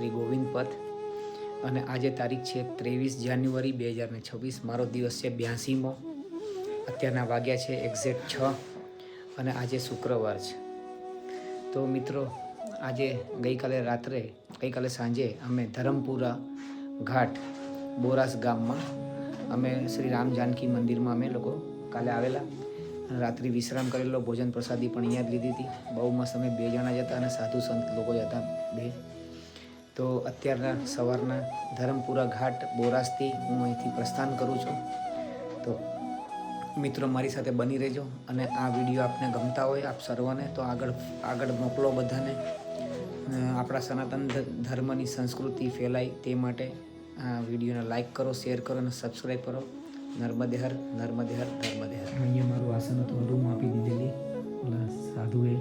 શ્રી ગોવિંદ પથ અને આજે તારીખ છે 23 જાન્યુઆરી 2026. મારો દિવસ છે 82મો. અત્યારના વાગ્યા છે એક્ઝેક્ટ 6 અને આજે શુક્રવાર છે. તો મિત્રો, ગઈકાલે સાંજે અમે ધરમપુરા ઘાટ બોરાસ ગામમાં અમે શ્રી રામ જાનકી મંદિરમાં અમે લોકો કાલે આવેલા અને રાત્રિ વિશ્રામ કરેલો. ભોજન પ્રસાદી પણ અહીંયા જ લીધી હતી. બહુ મસ્ત. અમે 2 જણા જ હતા અને સાધુ સંત લોકો જ હતા 2. તો અત્યારના સવારના ધરમપુરા ઘાટ બોરાસથી હું અહીંથી પ્રસ્થાન કરું છું. તો મિત્રો, મારી સાથે બની રહેજો અને આ વિડીયો આપને ગમતા હોય આપ સર્વને તો આગળ મોકલો બધાને. આપણા સનાતન ધર્મની સંસ્કૃતિ ફેલાય તે માટે આ વિડીયોને લાઈક કરો, શેર કરો અને સબસ્ક્રાઈબ કરો. નર્મદે હર, નર્મદે હર, નર્મદે હર. અહીંયા મારું આસન હતું, રૂમ આપી દીધેલી ઓલા સાધુએ.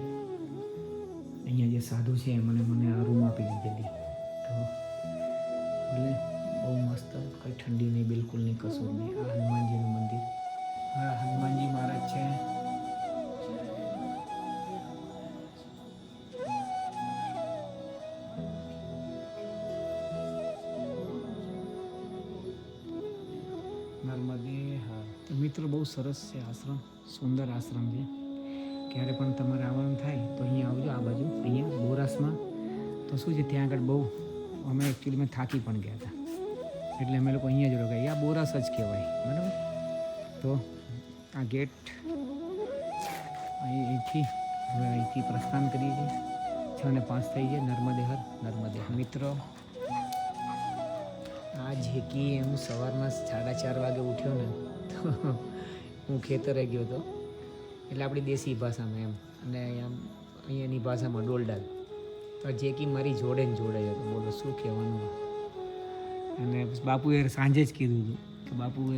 અહીંયા જે સાધુ છે મને આ રૂમ આપી દીધેલી. તો ભલે બહુ મસ્ત, કંઈ ઠંડી નહીં, બિલકુલ નહીં, કશું નહીં. આ હનુમાનજીનું મંદિર. હા, હનુમાનજી મહારાજ છે. નર્મદે હા. તો મિત્રો, બહુ સરસ છે આશ્રમ, સુંદર આશ્રમ છે. ક્યારે પણ તમારે આવવાનું થાય તો અહીંયા આવજો, આ બાજુ અહીંયા બોરાસમાં. તો શું છે, ત્યાં આગળ બહુ અમે એકચ્યુઅલીમાં થાકી પણ ગયા હતા એટલે અમે લોકો અહીંયા જ રોકાયા. આ બોરાસ જ કહેવાય, બરાબર. તો આ ગેટ અહીંથી પ્રસ્થાન કરીએ છીએ. 6:05 થઈ જાય. નર્મદે હર, નર્મદે હર. મિત્રો, આ જેકી હું સવારમાં 4:30 વાગે ઉઠ્યો ને તો હું ખેતરે ગયો હતો, એટલે આપણી દેશી ભાષામાં એમ, અને અહીંયાની ભાષામાં ડોલડાલ. તો આ જેકી મારી જોડે જ હતો. બોલો શું કહેવાનું. અને બાપુએ સાંજે જ કીધું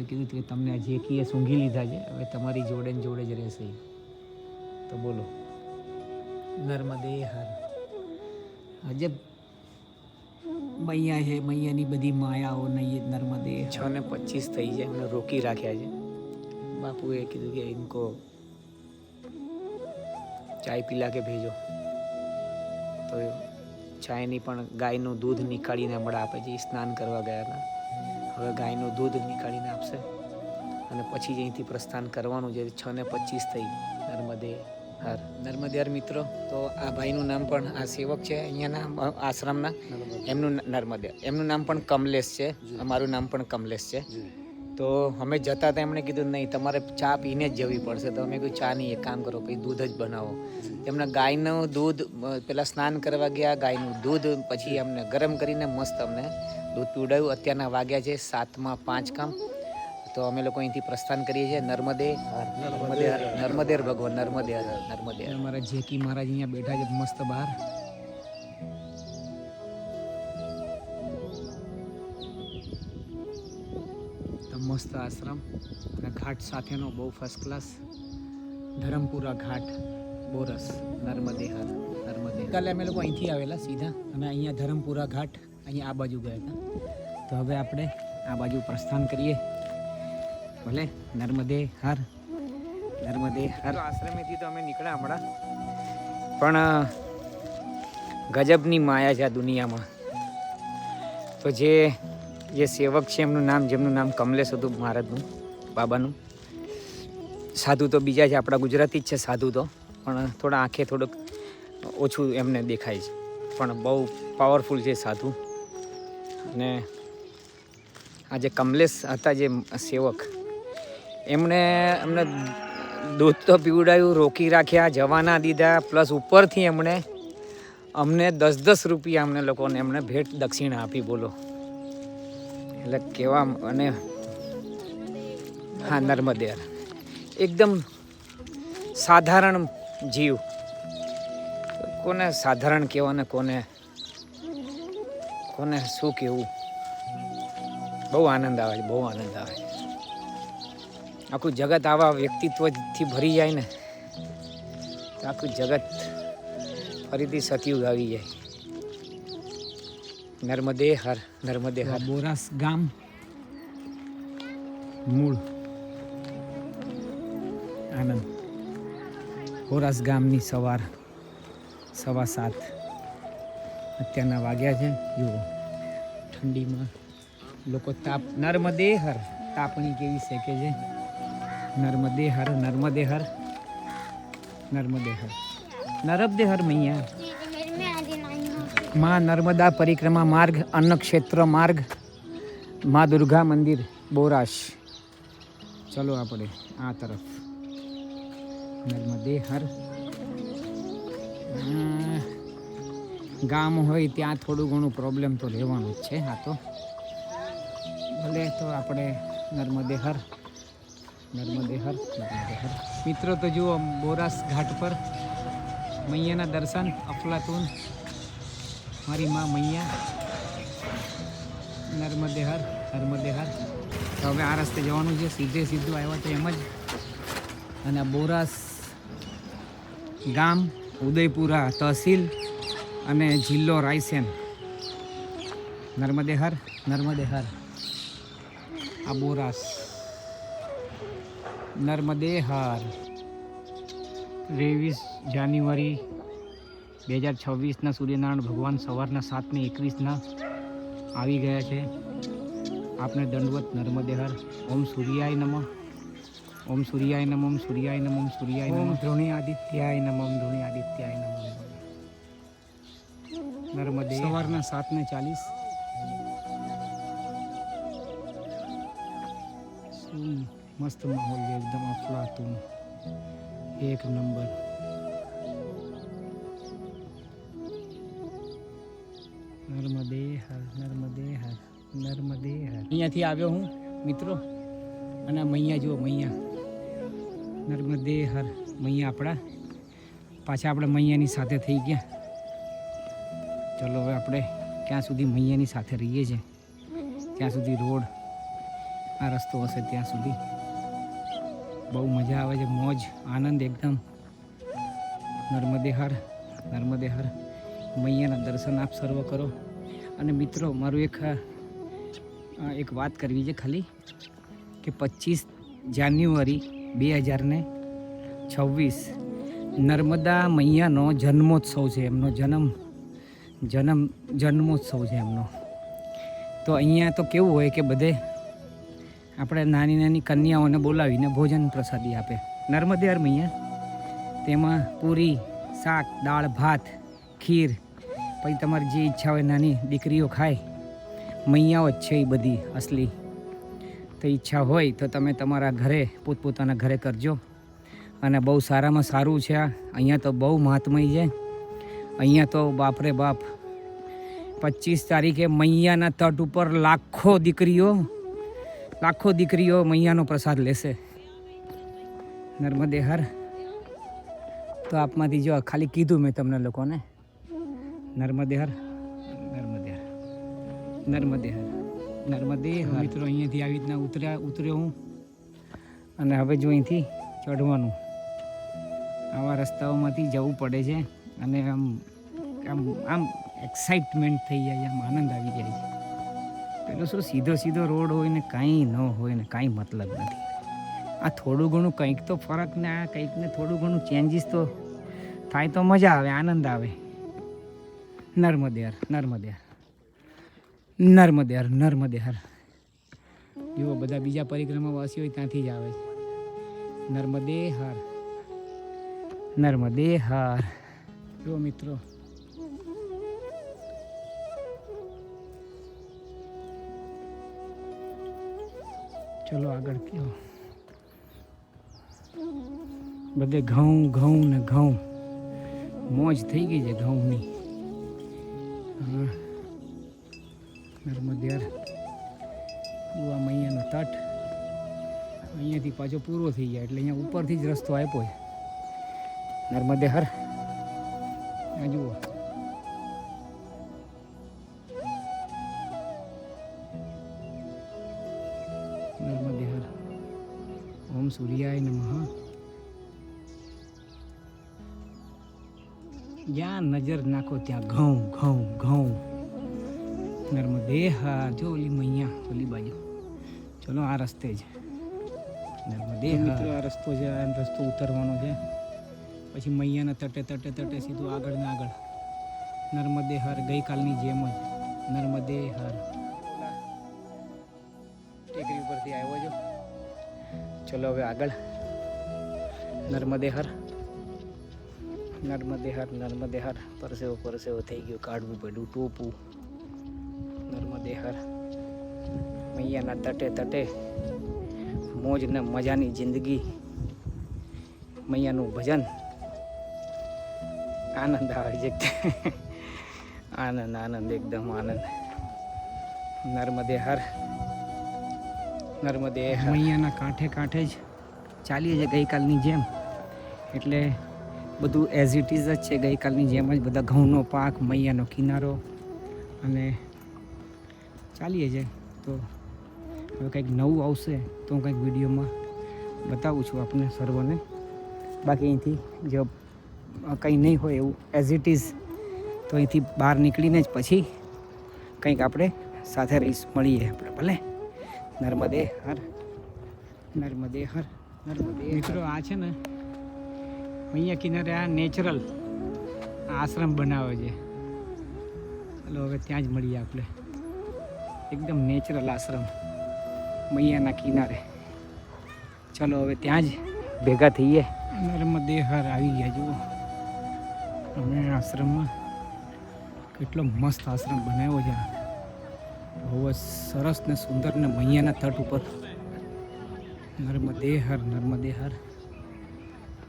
હતું કે તમને આ જેકીએ સૂંઘી લીધા છે, હવે તમારી જોડે જ રહેશે. તો બોલો, નર્મદે હર. અજબ મૈયા છે, મૈયાની બધી માયાઓ નહીં. નર્મદે 6:25 થઈ જાય. એમને રોકી રાખ્યા છે. બાપુએ કીધું કે ઇनको ચાય પીલા કે ભેજો. તો ચાયની પણ ગાયનું દૂધ નીકાળીને હમણાં આપે છે. સ્નાન કરવા ગયા હતા, હવે ગાયનું દૂધ નીકાળીને આપશે અને પછી જ અહીંથી પ્રસ્થાન કરવાનું છે. 6:25 થઈ. નર્મદે હર, નર્મદે હર. મિત્રો, તો આ ભાઈનું નામ પણ, આ સેવક છે અહીંયાના આશ્રમના, એમનું નામ પણ કમલેશ છે. અમારું નામ પણ કમલેશ છે. તો અમે જતા હતા, એમણે કીધું નહીં, તમારે ચા પીને જ જવી પડશે. તો અમે કહ્યું ચા નહીં, એક કામ કરો, પછી દૂધ જ બનાવો. એમને ગાયનું દૂધ, પહેલાં સ્નાન કરવા ગયા, ગાયનું દૂધ પછી અમને ગરમ કરીને મસ્ત અમને દૂધ પીવડાવ્યું. અત્યારના વાગ્યા છે 7:05. તો અમે લોકો અહીંથી પ્રસ્થાન કરીએ છીએ. નર્મદે હર, નર્મદે હર, નર્મદે હર ભગવાન, નર્મદે હર, નર્મદે હર. અમારા જેકી મહારાજ અહીંયા બેઠા છે મસ્ત બહાર. મસ્ત આશ્રમ અને ઘાટ સાથેનો બહુ ફર્સ્ટ ક્લાસ ધરમપુરા ઘાટ બોરસ. નર્મદે હર, નર્મદે. કાલે અમે લોકો અહીંથી આવેલા સીધા અને અહીંયા ધરમપુરા ઘાટ, અહીંયા આ બાજુ ગયા હતા. તો હવે આપણે આ બાજુ પ્રસ્થાન કરીએ. ભલે, નર્મદે હર, નર્મદે હર. આશ્રમેથી તો અમે નીકળ્યા હમણાં, પણ ગજબની માયા છે આ દુનિયામાં. તો જે સેવક છે જેમનું નામ કમલેશ હતું, મહારાજનું, બાબાનું. સાધુ તો બીજા છે, આપણા ગુજરાતી જ છે સાધુ તો, પણ થોડા આંખે થોડુંક ઓછું એમને દેખાય છે, પણ બહુ પાવરફુલ છે સાધુ. અને આ જે કમલેશ હતા, જે સેવક, એમને અમને દૂધ તો પીવડાવ્યું, રોકી રાખ્યા, જવા ના દીધા, પ્લસ ઉપરથી એમણે અમને 10-10 રૂપિયા અમને લોકોને એમણે ભેટ દક્ષિણા આપી. બોલો, એટલે કેવા. અને હા, નર્મદે એકદમ સાધારણ જીવ. કોને સાધારણ કહેવાને, કોને શું કહેવું. બહુ આનંદ આવે છે, બહુ આનંદ આવે છે. આખું જગત આવા વ્યક્તિત્વથી ભરી જાય ને તો આખું જગત ફરીથી સતયુગ આવી જાય. નર્મદે હર, નર્મદે હર. બોરાસ ગામ મૂળ આનંદ. બોરાસ ગામની સવાર 7:15 અત્યારના વાગ્યા છે જુઓ, ઠંડીમાં લોકો તાપ નર્મદે હર તાપણી કેવી શેકે છે. નર્મદે હર નર્મદે હર નર્મદે હર નર્મદે હર મૈયા. માં નર્મદા પરિક્રમા માર્ગ, અન્નક્ષેત્ર માર્ગ, માં દુર્ગા મંદિર બોરાશ. ચલો આપણે આ તરફ નર્મદે હર. ગામ હોય ત્યાં થોડું ઘણું પ્રોબ્લેમ તો રહેવાનું જ છે. આ તો ભલે તો આપણે નર્મદે હર નર્મદે હર નર્મદે હર. મિત્રો તો જુઓ બોરાસ ઘાટ પર મૈયાના દર્શન, અફલાતુન મારી માં મૈયા. નર્મદે હર નર્મદે હર. તો હવે આ રસ્તે જવાનું છે, સીધે સીધું આવ્યા તો એમ જ. અને આ બોરાસ ગામ, ઉદયપુરા તહસીલ અને જિલ્લો રાયસેન. નર્મદે હર નર્મદે હર. આ બોરાસ નર્મદે હર. 23 જાન્યુઆરી 2026ના સૂર્યનારાયણ ભગવાન સવારના 7:21 આવી ગયા છે. આપને દંડવત નર્મદે હર. ઓમ સૂર્યાય નમઃ, ઓમ સૂર્યાય નમઃ, ઓમ સૂર્યાય નમઃ, ઓમ સૂર્યાય નમઃ. ધ્રુણી આદિત્યાય નમઃ, ધ્રુણી આદિત્યાય નમઃ. નર્મદે સવારના 7:40. મસ્ત માહોલ છે એકદમ અફલાતુન, એક નંબર. નર્મદે હર નર્મદે હર નર્મદે હર. અહીંયાથી આવ્યો હું મિત્રો, અને મૈયા જુઓ મૈયા. નર્મદે હર મૈયા આપણા. પાછા આપણે મૈયાની સાથે થઈ ગયા. ચલો હવે આપણે ક્યાં સુધી મૈયાની સાથે રહીએ છીએ ત્યાં સુધી રોડ, આ રસ્તો હશે ત્યાં સુધી. બહુ મજા આવે છે, મોજ આનંદ એકદમ. નર્મદે હર નર્મદે હર. મૈયાના દર્શન આપ સર્વ કરો. અને મિત્રો મારું એક વાત કરવી છે ખાલી, કે 25 જાન્યુઆરી 2026 નર્મદા મૈયાનો જન્મોત્સવ છે. એમનો જન્મોત્સવ છે એમનો. તો અહીંયા તો કેવું હોય કે બધે આપણે નાની નાની કન્યાઓને બોલાવીને ભોજન પ્રસાદી આપે. નર્મદે હર મૈયા. તેમાં પૂરી, શાક, દાળ, ભાત, ખીર, પછી તમારી જે ઈચ્છા હોય નાની દીકરીઓ ખાય. મૈયાઓ જ છે એ બધી અસલી. તો ઈચ્છા હોય તો તમે તમારા ઘરે પોતપોતાના ઘરે કરજો. અને બહુ સારામાં સારું છે આ. અહીંયા તો બહુ મહાત્મય છે. અહીંયા તો બાપરે બાપ, 25 તારીખે મૈયાના તટ ઉપર લાખો દીકરીઓ મૈયાનો પ્રસાદ લેશે. નર્મદે હર. તો આપમાંથી જો ખાલી કીધું મેં તમને લોકોને. નર્મદે હર નર્મદે હર નર્મદે હર નર્મદે હર. મિત્રો અહીંયાથી આવી રીતના ઉતર્યો હું, અને હવે જો અહીંથી ચઢવાનું. આવા રસ્તાઓમાંથી જવું પડે છે, અને આમ એક્સાઇટમેન્ટ થઈ જાય, આમ આનંદ આવી જાય છે. પેલો શું સીધો રોડ હોય ને કાંઈ ન હોય ને કાંઈ મતલબ નથી. આ થોડું ઘણું કંઈક તો ફરક ને આ કંઈક ને થોડું ઘણું ચેન્જીસ તો થાય તો મજા આવે, આનંદ આવે. નર્મદે હર નર્મદે હર નર્મદે હર નર્મદે હર. જુઓ બધા બીજા પરિક્રમાવાસીઓ ત્યાંથી જ આવે છે. નર્મદે હર નર્મદે હર. જુઓ મિત્રો, ચલો આગળ કયો. બધે ઘઉં ને ઘઉં, મોજ થઈ ગઈ છે ઘઉંની. હા, નર્મદે હર. આ મૈયાનો તટ અહીંયાથી પાછો પૂરો થઈ જાય એટલે અહીંયા ઉપરથી જ રસ્તો આપ્યો છે. નર્મદે હર. આ જુઓ, નર્મદે હર. ઓમ સૂર્યાય નમઃ. જ્યાં નજર નાખો ત્યાં ઘઉં. નર્મદે હર. જો ઓલી મૈયા ઓલી બાજુ. ચલો આ રસ્તે જ નર્મદે મિત્રો. આ રસ્તો છે, આ રસ્તો ઉતરવાનો છે. પછી મૈયાના તટે સીધું આગળ ને આગળ નર્મદે હર ગઈકાલની જેમ જ નર્મદે હર. ટેકરી ઉપરથી આવ્યો છો. ચલો હવે આગળ. નર્મદે હર નર્મદે હર નર્મદે હર. પરસેવો પરસેવો થઈ ગયો, કાઢવું પડ્યું ટોપું. નર્મદે હર. મૈયાના તટે તટે મોજ ને મજાની જિંદગી, મૈયાનું ભજન. આનંદ આવે છે. આનંદ આનંદ એકદમ આનંદ. નર્મદે હર નર્મદે હર. મૈયાના કાંઠે કાંઠે જ ચાલીએ છીએ ગઈકાલની જેમ. એટલે બધું એઝ ઇટ ઇઝ જ છે ગઈકાલની જેમ જ. બધા ઘઉંનો પાક, મૈયાનો કિનારો અને ચાલીએ છીએ. તો હવે કંઈક નવું આવશે તો હું કંઈક વિડીયોમાં બતાવું છું આપને સર્વને. બાકી અહીંથી જો કંઈ નહીં હોય એવું એઝ ઇટ ઇઝ, તો અહીંથી બહાર નીકળીને જ પછી કંઈક આપણે સાથે મળીએ આપણે. ભલે. નર્મદે હર નર્મદે હર નર્મદે. મિત્રો આ છે ને અહીંયા કિનારે આ નેચરલ આશ્રમ બનાવે છે. ચાલો હવે ત્યાં જ મળીએ આપણે. એકદમ નેચરલ આશ્રમ મૈયાના કિનારે. ચલો હવે ત્યાં જ ભેગા થઈએ. નર્મદે હર આવી ગયા જુઓ અમે આશ્રમમાં. કેટલો મસ્ત આશ્રમ બનાવ્યો છે. બહુ જ સરસ ને સુંદર ને મૈયાના તટ ઉપર. નર્મદે હર નર્મદે હર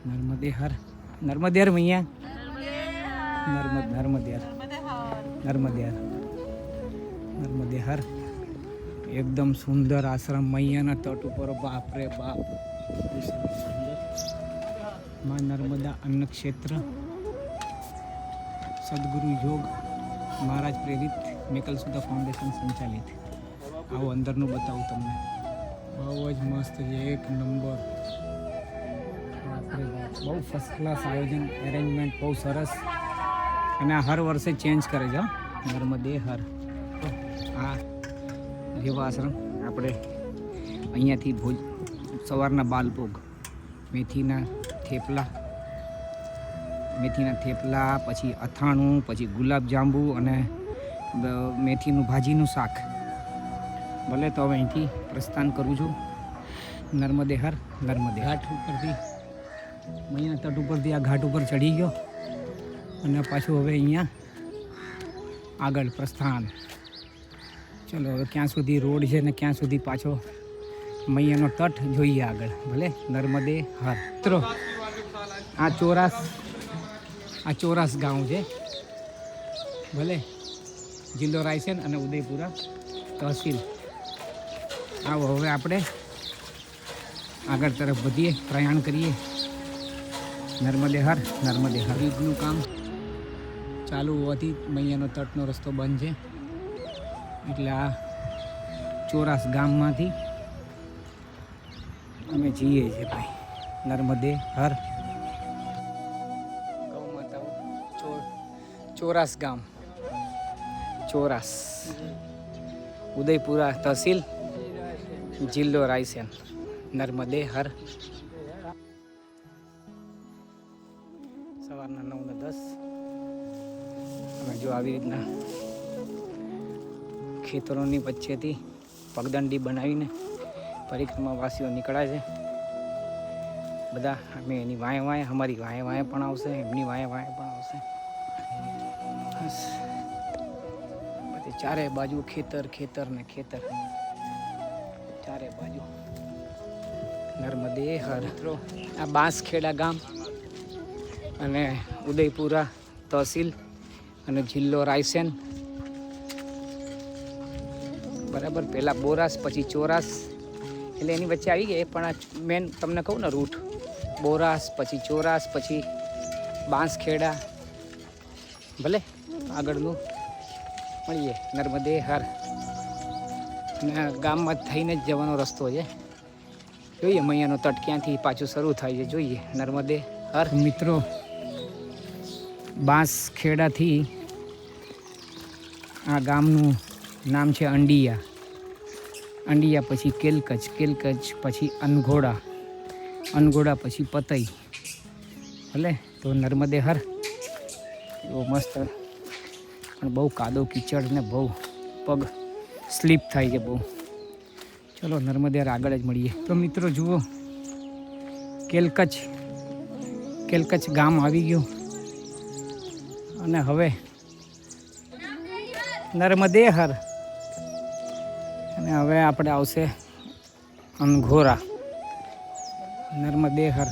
નર્મદે હર નર્મદે હર મૈયા. નર્મદે હર નર્મદે હર નર્મદે હર. એકદમ સુંદર આશ્રમ મૈયાના તટ ઉપર. બાપ રે બાપ. માં નર્મદા અન્ન ક્ષેત્ર સદગુરુ યોગ મહારાજ પ્રેરિત મેકલ સુધા ફાઉન્ડેશન સંચાલિત. આવો અંદરનું બતાવું તમને. બહુ જ મસ્ત છે, એક નંબર. બહુ ફર્સ્ટ ક્લાસ આયોજન, એરેન્જમેન્ટ બહુ સરસ. અને આ હર વર્ષે ચેન્જ કરે છે. નર્મદે હર. આ જેવો આશ્રમ આપણે અહીંયાથી સવારના બાલભોગ, મેથીના થેપલા, પછી અથાણું, પછી ગુલાબજાંબુ અને મેથીનું ભાજીનું શાક. ભલે તો હવે અહીંથી પ્રસ્થાન કરું છું. નર્મદે હર નર્મદે. ઘાટ ઉપરથી મૈયાના તટ ઉપરથી આ ઘાટ ઉપર ચડી ગયો અને પાછું હવે અહીંયા આગળ પ્રસ્થાન. ચલો હવે ક્યાં સુધી રોડ છે ને ક્યાં સુધી પાછો મૈયાનો તટ જોઈએ આગળ. ભલે. નર્મદે હર. મિત્રો આ ચોરાસ ગામ છે. ભલે. જિલ્લો રાયસેન અને ઉદયપુરા તહસીલ. આવો હવે આપણે આગળ તરફ વધીએ, પ્રયાણ કરીએ. નર્મદે હર નર્મદે હર. બ્રિજનું કામ ચાલુ હોવાથી મૈયાનો તટનો રસ્તો બંધ છે. એટલે આ ચોરાસ ગામમાંથી અમે જઈએ છીએ ભાઈ. નર્મદે હર. ગૌ માતાઓ. ચોરાસ ગામ. ચોરાસ, ઉદયપુરા તહસીલ, જિલ્લો રાયસેન. નર્મદે હર. સવારના 9 ને 10 અને જો આવી રીતના ખેતરોની વચ્ચેથી પગદંડી બનાવીને પરિક્રમાવાસીઓ નીકળ્યા છે બધા. અમે એની વાંય વાંય, અમારી વાંય વાંય પણ આવશે, એમની વાંય વાંય પણ આવશે. બસ બધી ચારે બાજુ ખેતર ખેતર ને ખેતર, ચારે બાજુ. નર્મદે હર. મિત્રો આ બાંસખેડા ગામ અને ઉદયપુરા તહસીલ અને જિલ્લો રાયસેન. બરાબર. પહેલાં બોરાસ પછી ચોરાસ, એટલે એની વચ્ચે આવી ગઈ. પણ આ મેન તમને કહું ને રૂટ, બોરાસ પછી ચોરાસ પછી બાંસખેડા. ભલે આગળનું મળીએ. નર્મદે હર. અને ગામમાં થઈને જ જવાનો રસ્તો છે. જોઈએ મૈયાનો તટ ક્યાંથી પાછું શરૂ થાય છે, જોઈએ. નર્મદે હર. મિત્રો બાંસખેડાથી આ ગામનું નામ છે અંડિયા. અંડિયા પછી કેલકચ, કેલકચ પછી અનઘોડા, અનઘોડા પછી પતઈ. ભલે. તો નર્મદે હર. એવો મસ્ત પણ બહુ કાદવ કીચડ ને બહુ પગ સ્લીપ થાય છે બહુ. ચલો નર્મદે આગળ જ મળીએ. તો મિત્રો જુઓ, કેલકચ ગામ આવી ગયું અને હવે નર્મદે હર અને હવે આપણે આવશે અનઘોરા. નર્મદે હર.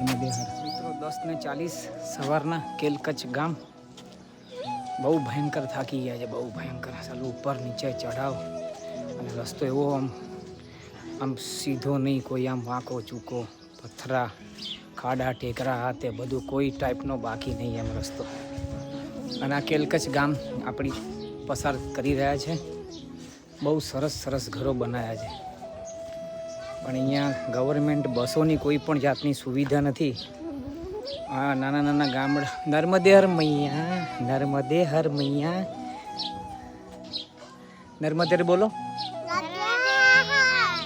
મિત્રો 10:40 સવારના કેલકચ ગામ. બહુ ભયંકર થાકી ગયા છે, બહુ ભયંકર. ચાલુ ઉપર નીચે ચઢાવ અને રસ્તો એવો આમ સીધો નહીં, કોઈ આમ વાંકો ચૂકો, પથરા, ખાડા ટેકરા હાથે બધું કોઈ ટાઈપનો બાકી નહીં એમ રસ્તો. અને આ કેલકચ ગામ આપણી પસાર કરી રહ્યા છે. બહુ સરસ ઘરો બનાવ્યા છે, પણ અહીંયા ગવર્મેન્ટ બસોની કોઈ પણ જાતની સુવિધા નથી. આ નાના ગામડા. નર્મદે હર મૈયા, નર્મદે હર મૈયા. નર્મદે બોલો,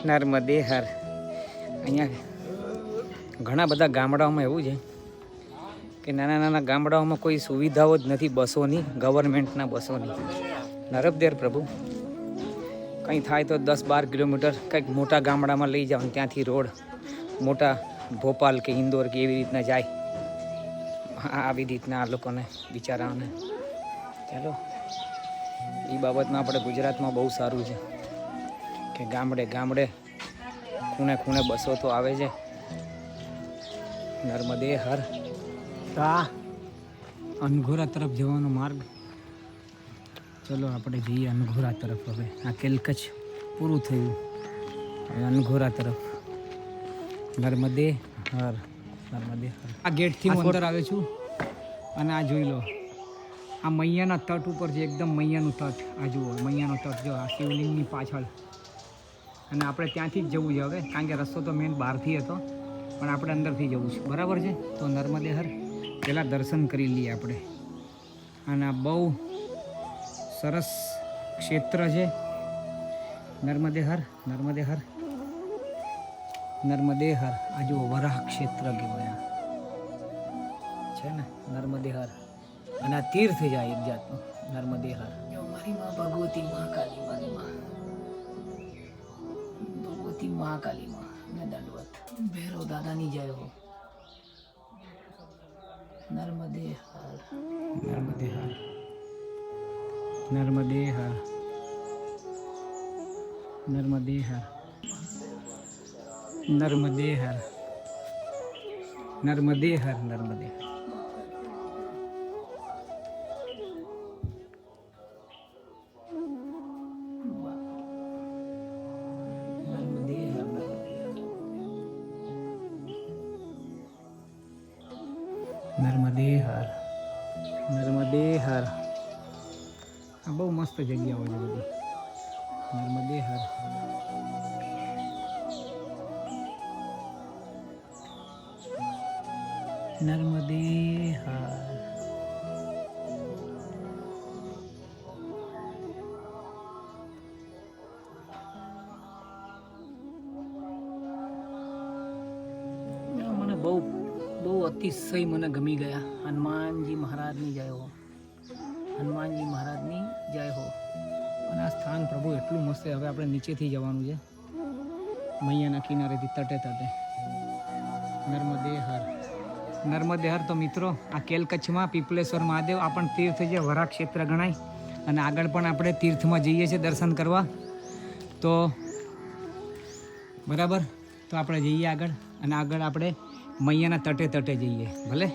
નર્મદે હર. અહીંયા ઘણા બધા ગામડાઓમાં એવું છે કે નાના ગામડાઓમાં કોઈ સુવિધાઓ જ નથી બસોની, ગવર્મેન્ટના બસોની. નર્મદે હર પ્રભુ. કંઈ થાય તો 10-12 કિલોમીટર કંઈક મોટા ગામડામાં લઈ જાઓ, ત્યાંથી રોડ મોટા ભોપાલ કે ઇન્દોર કે એવી રીતના જાય. આવી રીતના આ લોકોને બિચારાઓને. ચાલો, એ બાબતમાં આપણે ગુજરાતમાં બહુ સારું છે કે ગામડે ખૂણે બસો તો આવે છે. નર્મદે હર. તો આ અનઘોરા તરફ જવાનો માર્ગ. ચલો આપણે જઈએ અનઘોરા તરફ. હવે આ કેલકચ પૂરું થયું, હવે અનઘોરા તરફ. નર્મદે હર. આ ગેટથી હું અંદર આવે છું અને આ જોઈ લો, આ મૈયાના તટ ઉપર છે, એકદમ મૈયાનું તટ. આ જુઓ મૈયાનો તટ, જો આ શિવલિંગની પાછળ. અને આપણે ત્યાંથી જ જવું છે હવે, કારણ કે રસ્તો તો મેન બહારથી હતો, પણ આપણે અંદરથી જવું છે. બરાબર છે. તો નર્મદે હર પહેલાં દર્શન કરી લઈએ આપણે. અને આ બહુ સરસ ક્ષેત્ર છે. નર્મદે હર. આ જો વરાહ ક્ષેત્ર કહેવાય છે ને, નર્મદે હર. અને આ તીર્થ જાય એક જાતનું નર્મદે હર. મારી માં ભગવતી મહાકાલી, મારી માં ભગવતી મહાકાલી માં ને દંડવત. ભૈરવ દાદાની જય હો. નર્મદે હર. નર્મદે હર. નર્મદે હર. નર્મદે હર. નર્મદે હર. નર્મદે હર. નર્મદે હર. નર્મદે હર. નર્મદે હર. આ બહુ મસ્ત જગ્યાઓ છે બધી. નર્મદે હર. નર્મદે હર. મને બહુ અતિશય મને ગમી ગયા. હનુમાનજી મહારાજની જય હો. હનુમાનજી મહારાજની જય હો. અને આ સ્થાન પ્રભુ એટલું મસ્ત છે. હવે આપણે નીચેથી જવાનું છે, મૈયાના કિનારેથી તટે. નર્મદે હર. નર્મદે હર. તો મિત્રો આ કેલકચ્છમાં પીપલેશ્વર મહાદેવ આ પણ તીર્થ છે, વરા ક્ષેત્ર ગણાય. અને આગળ પણ આપણે તીર્થમાં જઈએ છીએ દર્શન કરવા. તો બરાબર, તો આપણે જઈએ આગળ. અને આગળ આપણે મૈયાના તટે જઈએ. ભલે.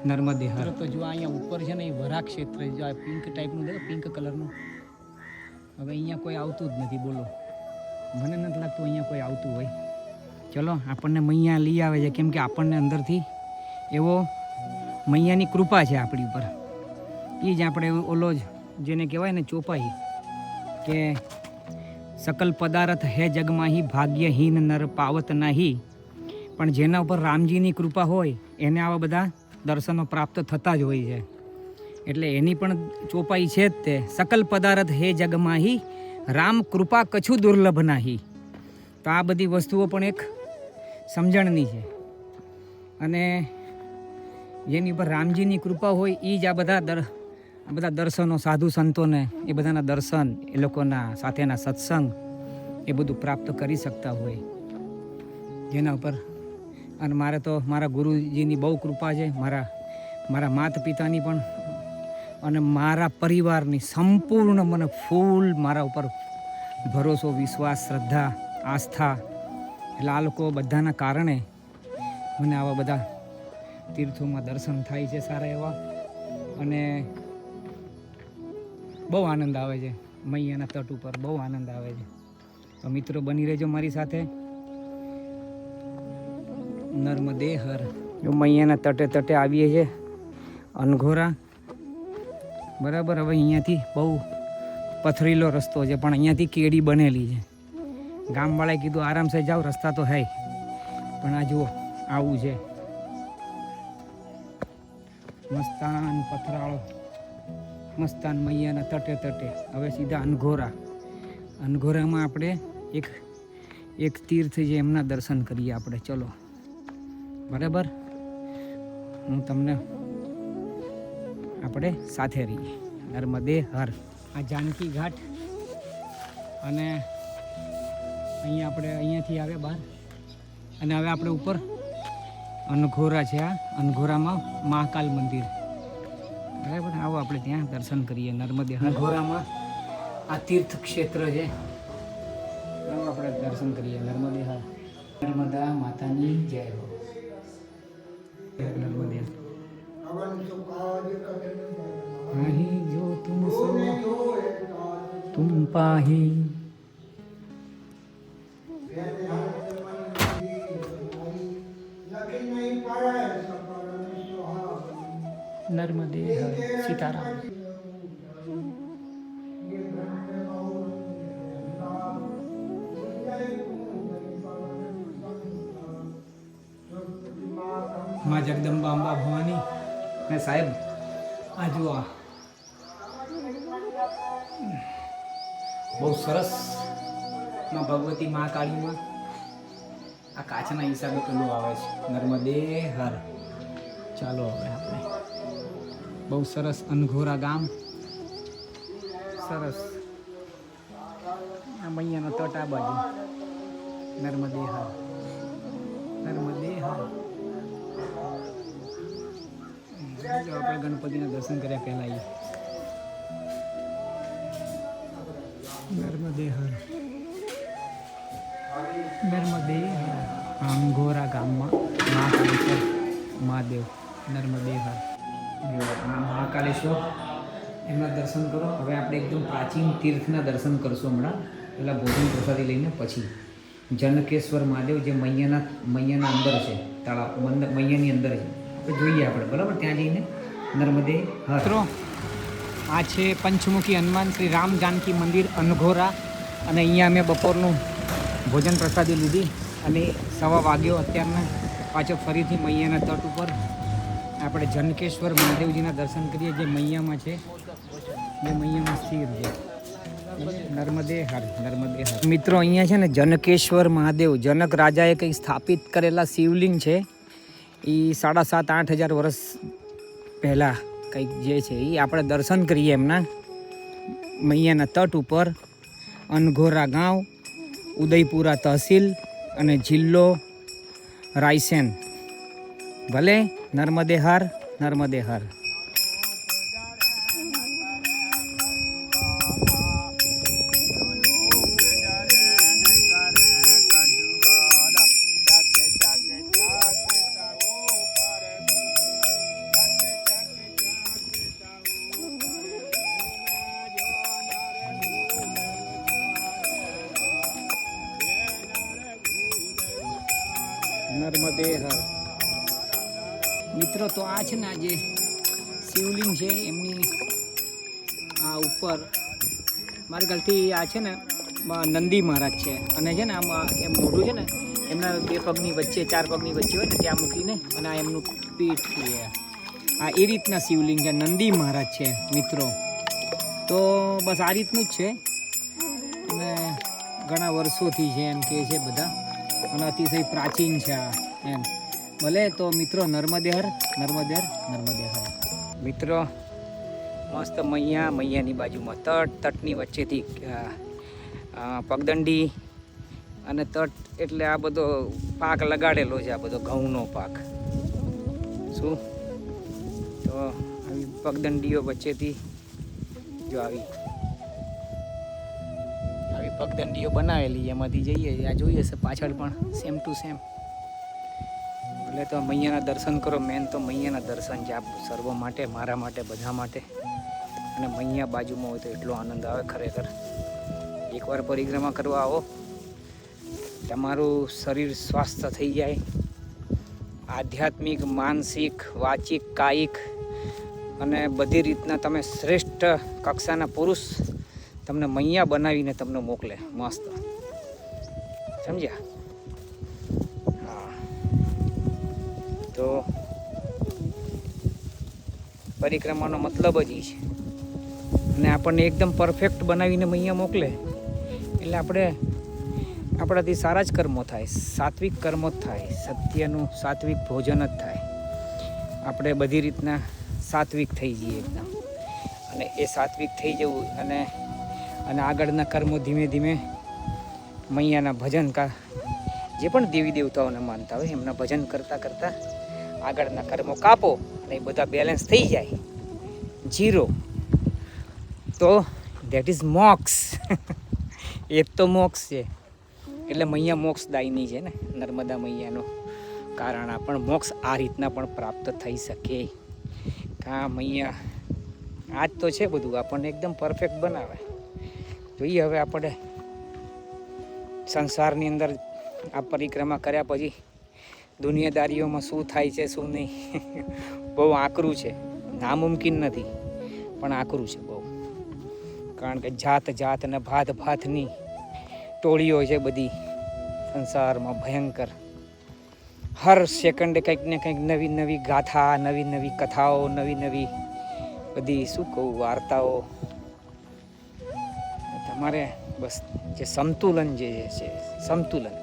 નર્મદે હર. તો જો અહીંયા ઉપર છે ને એ વરા ક્ષેત્ર, જો આ પિંક ટાઈપનું છે, પિંક કલરનું. હવે અહીંયા કોઈ આવતું જ નથી, બોલો. મને નથી લાગતું અહીંયા કોઈ આવતું હોય. ચલો, આપણને મૈયા લઈ આવે છે, કેમ કે આપણને અંદરથી એવો મૈયાની કૃપા છે આપણી ઉપર. એ જ આપણે ઓલો જ જેને કહેવાય ને ચોપાઈ, કે સકલ પદાર્થ હે જગમાહી, ભાગ્યહીન નર પાવત નાહી. પણ જેના ઉપર રામજીની કૃપા હોય એને આવા બધા દર્શનો પ્રાપ્ત થતા જ હોય છે. એટલે એની પણ ચોપાઈ છે જ તે. સકલ પદાર્થ હે જગમાહી, રામ કૃપા કછું દુર્લભ નાહી. તો આ બધી વસ્તુઓ પણ એક સમજણની છે. અને જેની ઉપર રામજીની કૃપા હોય એ જ આ બધા આ બધા દર્શનો સાધુ સંતોને એ બધાના દર્શન એ લોકોના સાથેના સત્સંગ એ બધું પ્રાપ્ત કરી શકતા હોય જેના ઉપર. અને મારે તો મારા ગુરુજીની બહુ કૃપા છે, મારા માતા પિતાની પણ, અને મારા પરિવારની સંપૂર્ણ મને ફૂલ મારા ઉપર ભરોસો, વિશ્વાસ, શ્રદ્ધા, આસ્થા, એટલે આ લોકો બધાના કારણે મને આવા બધા તીર્થોમાં દર્શન થાય છે સારા એવા. અને બહુ આનંદ આવે છે મૈયાના તટ ઉપર, બહુ આનંદ આવે છે. તો મિત્રો બની રહેજો મારી સાથે. નર્મદે હર. જો મૈયાના તટે આવીએ છીએ અનઘોરા, બરાબર. હવે અહીંયાથી બહુ પથરીલો રસ્તો છે, પણ અહીંયાથી કેડી બનેલી છે. ગામવાળાએ કીધું આરામથી જાઓ, રસ્તા તો હૈ, પણ આ જુઓ આવું છે મસ્તાન પથરાળો, મસ્તાન મૈયાના તટે. હવે સીધા અનઘોરામાં આપણે એક તીર્થ છે એમના દર્શન કરીએ આપણે. ચલો, બરાબર, હું તમને આપણે સાથે રહીએ. નર્મદે હર. આ જાનકી ઘાટ, અને અહીંયાથી આવે બહાર, અને હવે આપણે ઉપર અનઘોરા છે. આ અનઘોરામાં મહાકાલ મંદિર, બરાબર. આવો આપણે ત્યાં દર્શન કરીએ. નર્મદે અનઘોરામાં આ તીર્થ ક્ષેત્ર છે, આવો આપણે દર્શન કરીએ. નર્મદે હર. નર્મદા માતાની જય હો. નર્મદે અહીં જો તુમ સો તુમ પાહી. નર્મદે હર. સીતારામ. માં જગદંબા અંબા ભવાની. ને સાહેબ આ જુઓ, બહુ સરસ માં ભગવતી મહાકાળીમાં આ કાચના હિસાબે પેલું આવે છે. નર્મદે હર. ચાલો હવે આપણે બહુ સરસ અનઘોરા ગામ, સરસ. આ મૈયાનો તટ આ બાજુ. નર્મદે હર. નર્મદે હર. આપણે ગણપતિના દર્શન કર્યા પહેલા નર્મદે હર. નર્મદે હર. અંઘોરા ગામમાં મહાકાલેશ્વર મહાદેવ. નર્મદે હર. મહાકાલેશ્વર એમના દર્શન કરો. હવે આપણે એકદમ પ્રાચીન તીર્થના દર્શન કરશું હમણાં, પહેલાં ભોજન પ્રસાદી લઈને. પછી જનકેશ્વર મહાદેવ જે મૈયાના અંદર છે, તળાવ મૈયાની અંદર છે, તો જોઈએ આપણે, બરાબર. ત્યાં જઈને નર્મદે હર. આ છે પંચમુખી હનુમાન શ્રી રામ જાનકી મંદિર અનઘોરા. અને અહીંયા અમે બપોરનું ભોજન પ્રસાદી લીધી અને 1:15 વાગ્યો અત્યારના. પાછો ફરીથી મૈયાના તટ ઉપર આપણે જનકેશ્વર મહાદેવજીના દર્શન કરીએ, જે મૈયામાં છે, જે મૈયામાં સ્થિર છે. નર્મદે હર. નર્મદે હર. મિત્રો અહીંયા છે ને જનકેશ્વર મહાદેવ, જનક રાજાએ કંઈ સ્થાપિત કરેલા શિવલિંગ છે. એ 7,500-8,000 વર્ષ પહેલાં કંઈક જે છે એ આપણે દર્શન કરીએ એમના મૈયાના તટ ઉપર. અનઘોરા ગાંવ, ઉદયપુરા તહસીલ અને જિલ્લો રાયસેન. ભલે. નર્મદે હર. નર્મદે હર. નર્મદે હર. મિત્રો તો આ છે ને, આ જે શિવલિંગ છે એમની આ ઉપર મારી ગલતી આ છે ને નંદી મહારાજ છે. અને છે ને આમાં એમ મોઢું છે ને એમના 2 પગની વચ્ચે, 4 પગની વચ્ચે હોય ને ત્યાં મૂકીને, અને આ એમનું પીઠ છે. આ એ રીતના શિવલિંગ છે, નંદી મહારાજ છે મિત્રો. તો બસ આ રીતનું જ છે, અને ઘણા વર્ષોથી છે એમ કહે છે બધા, અને અતિશય પ્રાચીન છે આ એમ. ભલે. તો મિત્રો નર્મદે હર. નર્મદે હર. નર્મદે હર. મિત્રો મસ્ત મૈયાની બાજુમાં તટની વચ્ચેથી પગદંડી અને તટ એટલે આ બધો પાક લગાડેલો છે, આ બધો ઘઉંનો પાક. શું તો આવી પગદંડીઓ વચ્ચેથી જો આવી પગદંડીઓ બનાવેલી, એમાંથી જઈએ. આ જોઈએ છે પાછળ પણ સેમ ટુ સેમ. એટલે તો મૈયાના દર્શન કરો. મેન તો મૈયાના દર્શન છે આ સર્વ માટે, મારા માટે, બધા માટે. અને મૈયા બાજુમાં હોય તો એટલો આનંદ આવે ખરેખર. એકવાર પરિક્રમા કરવા આવો, તમારું શરીર સ્વાસ્થ્ય થઈ જાય. આધ્યાત્મિક, માનસિક, વાચિક, કાયિક અને બધી રીતના તમે શ્રેષ્ઠ કક્ષાના પુરુષ તમને મૈયા બનાવીને તમને મોકલે. મસ્ત, સમજ્યા? હા, તો પરિક્રમાનો મતલબ જ એ છે. અને આપણને એકદમ પરફેક્ટ બનાવીને મૈયા મોકલે એટલે આપણાથી સારા જ કર્મો થાય, સાત્વિક કર્મો જ થાય, સત્યનું સાત્વિક ભોજન જ થાય. આપણે બધી રીતના સાત્વિક થઈ જઈએ એકદમ. અને એ સાત્વિક થઈ જવું અને આગળના કર્મો ધીમે ધીમે મૈયાના ભજન જે પણ દેવી દેવતાઓને માનતા હોય એમના ભજન કરતાં કરતાં આગળના કર્મો કાપો અને એ બધા બેલેન્સ થઈ જાય 0. તો દેટ ઇઝ મોક્ષ. એ જ તો મોક્ષ છે. એટલે મૈયા મોક્ષદાયની છે ને, નર્મદા મૈયાનું કારણ પણ મોક્ષ આ રીતના પણ પ્રાપ્ત થઈ શકે. મૈયા આ જ તો છે બધું, આપણને એકદમ પરફેક્ટ બનાવે. જોઈએ હવે આપણે સંસારની અંદર આ પરિક્રમા કર્યા પછી દુનિયાદારીઓમાં શું થાય છે શું નહીં. બહુ આકરું છે. નામુમકિન નથી પણ આકરું છે બહુ. કારણ કે જાત અને ભાતની ટોળીઓ છે બધી સંસારમાં ભયંકર. હર સેકન્ડે કંઈક ને કંઈક નવી નવી ગાથા, નવી નવી કથાઓ, નવી નવી બધી શું કહું વાર્તાઓ. તમારે બસ જે સંતુલન જે છે, સંતુલન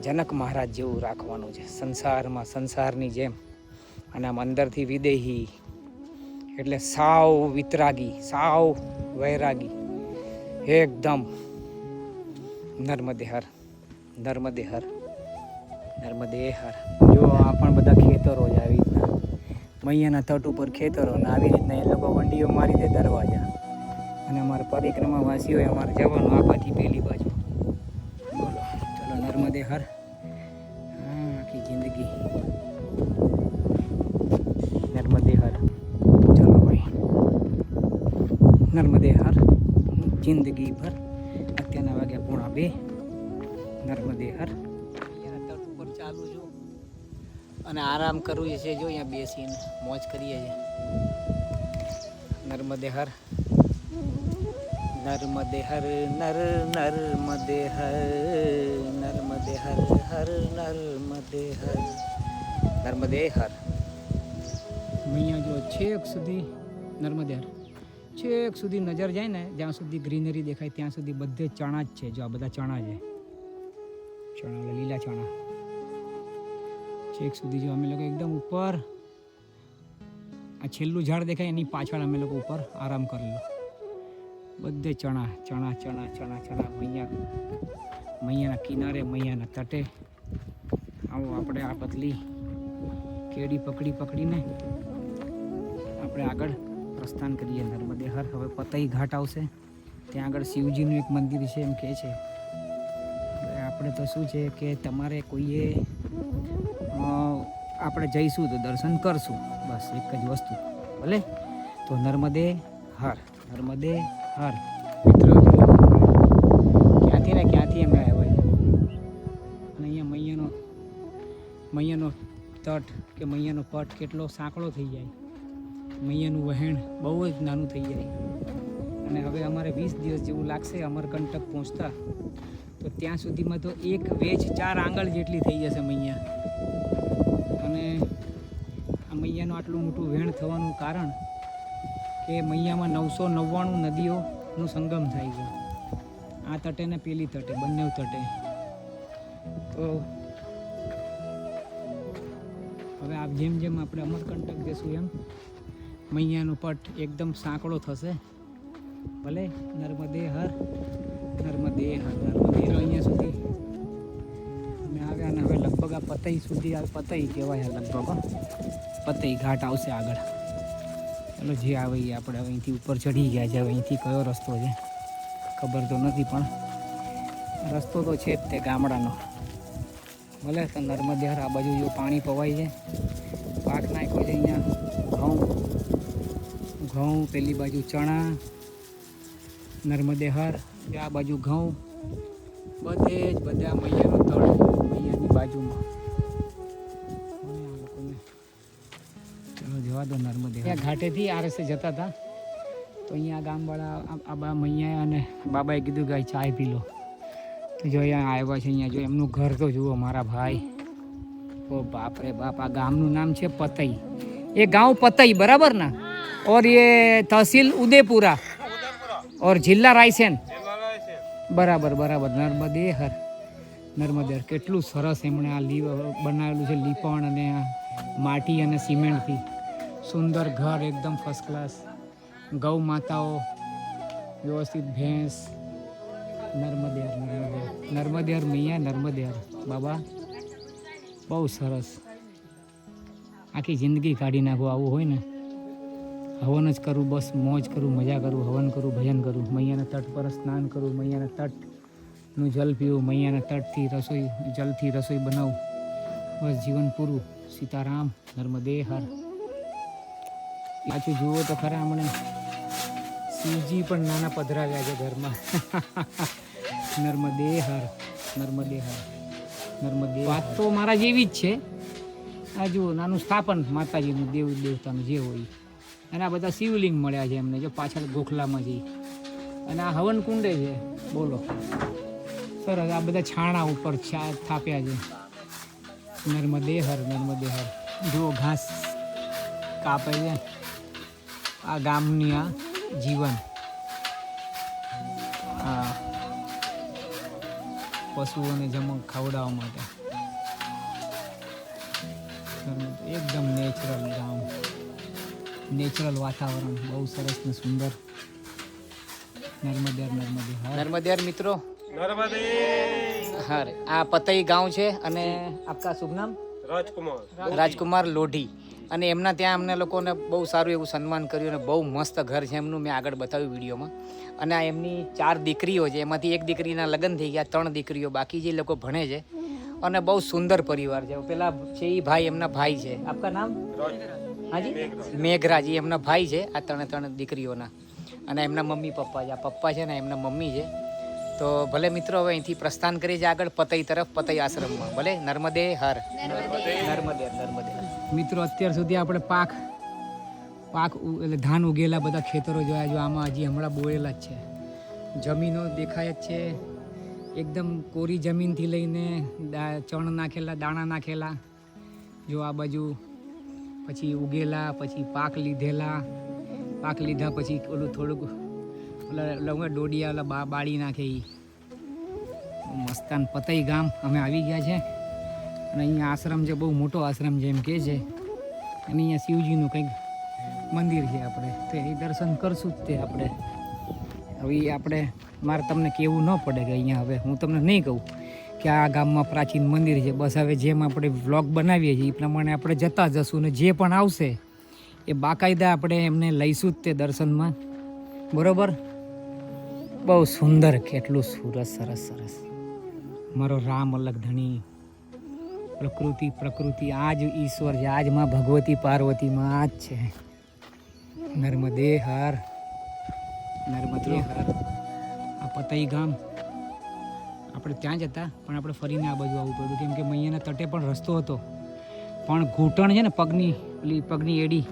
જનક મહારાજ જેવું રાખવાનું છે સંસારમાં, સંસારની જેમ. અને આમ અંદરથી વિદેહી એટલે સાવ વિતરાગી, સાવ વૈરાગી, એકદમ નર્મદે હર, નર્મદે હર, નર્મદે હર. જો આ પણ બધા ખેતરો જ આવી રીતના મૈયાના તટ ઉપર ખેતરો, ને આવી રીતના એ લોકો વંડીઓ મારી દે દરવાજા. અને અમારા પરિક્રમા વાસીઓએ અમારે જવાનું આ બાજુ પેલી બાજુ. બોલો, ચલો નર્મદે હર. હા, આખી જિંદગી નર્મદે હર. ચલો ભાઈ, નર્મદે હર જિંદગી ભર. અત્યારના વાગ્યા 2:30. નર્મદે હર. અહીંયાના તટ ઉપર ચાલુ છું અને આરામ કરવું છે. જો અહીંયા બેસીને મોજ કરીએ છીએ. નર્મદે હર, નર્મદે હર, નર્મદે હર, નર્મદે હર, નર્મદે હર, નર્મદે હર. અહીંયા જો છેક સુધી નર્મદે હર, છેક સુધી નજર જાય ને, જ્યાં સુધી ગ્રીનરી દેખાય ત્યાં સુધી બધે ચણા જ છે. જો આ બધા ચણા છે, ચણા, લીલા ચણા. છેક સુધી જો અમે લોકો એકદમ ઉપર, આ છેલ્લું ઝાડ દેખાય એની પાછળ અમે લોકો ઉપર આરામ કરેલો. બધે ચણા ચણા ચણા ચણા ચણા. મૈયાના કિનારે, મૈયાના તટે. આવો આપણે આ પતલી કેડી પકડીને આપણે આગળ પ્રસ્થાન કરીએ. નર્મદે હર. હવે પતઈ ઘાટ આવશે, ત્યાં આગળ શિવજીનું એક મંદિર છે એમ કહે છે. આપણે તો શું છે કે તમારે કોઈએ આપણે જઈશું તો દર્શન કરશું, બસ એક જ વસ્તુ. ભલે તો નર્મદે હર, નર્મદે હર. મિત્રો ક્યાંથી અમે આવ્યા છે. અને અહીંયા મૈયાનો તટ કે મૈયાનો પટ કેટલો સાંકડો થઈ જાય. મૈયાનું વહેણ બહુ જ નાનું થઈ જાય. અને હવે અમારે 20 દિવસ જેવું લાગશે અમરકંટક પહોંચતા. તો ત્યાં સુધીમાં તો એક વેચ 4 આંગળ જેટલી થઈ જશે મૈયા. અને આ મૈયાનું આટલું મોટું વહેણ થવાનું કારણ કે મૈયામાં 999 નદીઓનું સંગમ થાય છે. આ તટે ને પેલી તટે, બંને તટે. તો હવે જેમ આપણે અમરકંટક જશું એમ મૈયાનો પટ એકદમ સાંકડો થશે. ભલે નર્મદે હર નર્મદે હર નર્મદે હર. અહીંયા સુધી અમે આવ્યા અને હવે લગભગ આ પતઈ સુધી પતઈ કહેવાય લગભગ પતઈ ઘાટ આવશે આગળ. ચલો જે આવે એ આપણે હવે અહીંથી ઉપર ચડી ગયા છે. હવે અહીંથી કયો રસ્તો છે ખબર તો નથી, પણ રસ્તો તો છે જ તે ગામડાનો. ભલે તો નર્મદે હર આ બાજુ જો પાણી પવાય છે, પાક નાખ્યો છે અહીંયા ઘઉં, પેલી બાજુ ચણા, નર્મદે હર આ બાજુ ઘઉં, બધા મૈયાનો તળ મૈયાની બાજુમાં. ચલો જવા દો નર્મદે. ત્યાં ઘાટેથી આ રસ્તે જતા હતા તો અહીંયા ગામવાળા આ મૈયા અને બાબાએ કીધું કે ચાય પી લો. તો જો અહીંયા આવ્યા છે, અહીંયા જો એમનું ઘર તો જુઓ મારા ભાઈ. ઓ બાપ રે બાપ, આ ગામનું નામ છે પતઈ. ये गांव पतई बराबर ना, और ये तहसील उदयपुरा और जिला रायसेन. बराबर बराबर. नर्मदे हर નર્મદે હર. કેટલું સરસ એમણે આ બનાવેલું છે લીપણ અને આ માટી અને સિમેન્ટથી. સુંદર ઘર એકદમ ફર્સ્ટ ક્લાસ. ગૌ માતાઓ વ્યવસ્થિત, ભેંસ. નર્મદે હર નર્મદે હર મૈયા નર્મદે હર બાબા. બહુ સરસ. આખી જિંદગી કાઢી નાખું આવું હોય ને. હવન જ કરું, બસ મોજ કરું, મજા કરું, હવન કરું, ભજન કરું, મૈયાના તટ પર સ્નાન કરું, મૈયાના તટનું જલ પીવું, મૈયાના તટથી જલથી રસોઈ બનાવું, બસ જીવન પૂરું. સીતારામ. નર્મદે હર. પાછું જુઓ તો ખરા, હમણાં શિવજી પણ નાના પધરાવ્યા છે ઘરમાં. નર્મદે હર નર્મદે હર નર્મદે. વાત તો મારા જેવી જ છે. આ જુઓ નાનું સ્થાપન માતાજીનું, દેવ દેવતાનું જે હોય. અને આ બધા શિવલિંગ મળ્યા છે એમને જો પાછળ ગોખલામાં જઈ. અને આ હવન કુંડે છે. બોલો સરસ. આ બધા છાણા ઉપર થાપ્યા છે. નર્મદે હર નર્મદે હર. જુઓ ઘાસ કાપે છે. આ ગામની આ જીવન. આ પશુઓને ખવડાવવા માટે એકદમ નેચરલ ગામ, નેચરલ વાતાવરણ, બહુ સરસ ને સુંદર. નર્મદે હર મિત્રો. નર્મદે હર. આ પતઈ ગાંવ છે અને આપકા શુભ નામ? રાજકુમાર લોઢી. અને એમના ત્યાં અમને લોકોને બહુ સારું એવું સન્માન કર્યું અને બહુ મસ્ત ઘર છે એમનું. મેં આગળ બતાવ્યું વિડીયોમાં. અને આ એમની 4 દીકરીઓ છે, એમાંથી એક દીકરીના લગ્ન થઈ ગયા, 3 દીકરીઓ બાકી જે લોકો ભણે છે. અને બહુ સુંદર પરિવાર છે. પેલા છે એ ભાઈ, એમના ભાઈ છે. આપકા નામ? હાજી મેઘરાજી. એમના ભાઈ છે આ 3 દીકરીઓના. અને એમના મમ્મી પપ્પા છે. આ પપ્પા છે ને એમના મમ્મી છે. તો ભલે મિત્રો હવે અહીંથી પ્રસ્થાન કરીએ છીએ આગળ પતઈ તરફ, પતઈ આશ્રમમાં. ભલે. નર્મદે હર નર્મદે હર. મિત્રો અત્યાર સુધી આપણે પાક એટલે ધાન ઉગેલા બધા ખેતરો જોયા. જો આમાં હજી હમણાં બોયેલા જ છે. જમીનો દેખાય જ છે. એકદમ કોરી જમીનથી લઈને ચણ નાખેલા, દાણા નાખેલા. જો આ બાજુ પછી ઉગેલા, પછી પાક લીધા પછી ઓલું થોડુંક ઓલા ડોડિયા ઓલા બાળી નાખે. એ મસ્તાન પતઈ ગામ અમે આવી ગયા છે. અને અહીંયા આશ્રમ છે, બહુ મોટો આશ્રમ છે એમ કહે છે. અને અહીંયા શિવજીનું કંઈક મંદિર છે. આપણે તો એ દર્શન કરશું જ તે આપણે. હવે આપણે મારે તમને કહેવું ન પડે કે અહીંયા હવે હું તમને નહીં કહું કે આ ગામમાં પ્રાચીન મંદિર છે. બસ હવે જેમ આપણે વ્લોગ બનાવીએ છીએ એ પ્રમાણે આપણે જતા જશું. ને જે પણ આવશે એ બાકાયદા આપણે એમને લઈશું જ તે દર્શનમાં. બરાબર. બહુ સુંદર. કેટલું સરસ. મારો રામ અલગ ધણી. પ્રકૃતિ આ જ ઈશ્વર છે. આજ માં ભગવતી પાર્વતીમાં આ જ છે. નર્મદે હર. આ પતઈ ગામ આપણે ત્યાં જ હતા, પણ આપણે ફરીને આ બાજુ આવવું પડ્યું કેમ કે મૈયાના તટે પણ રસ્તો હતો, પણ ઘૂંટણ છે ને પગની એડી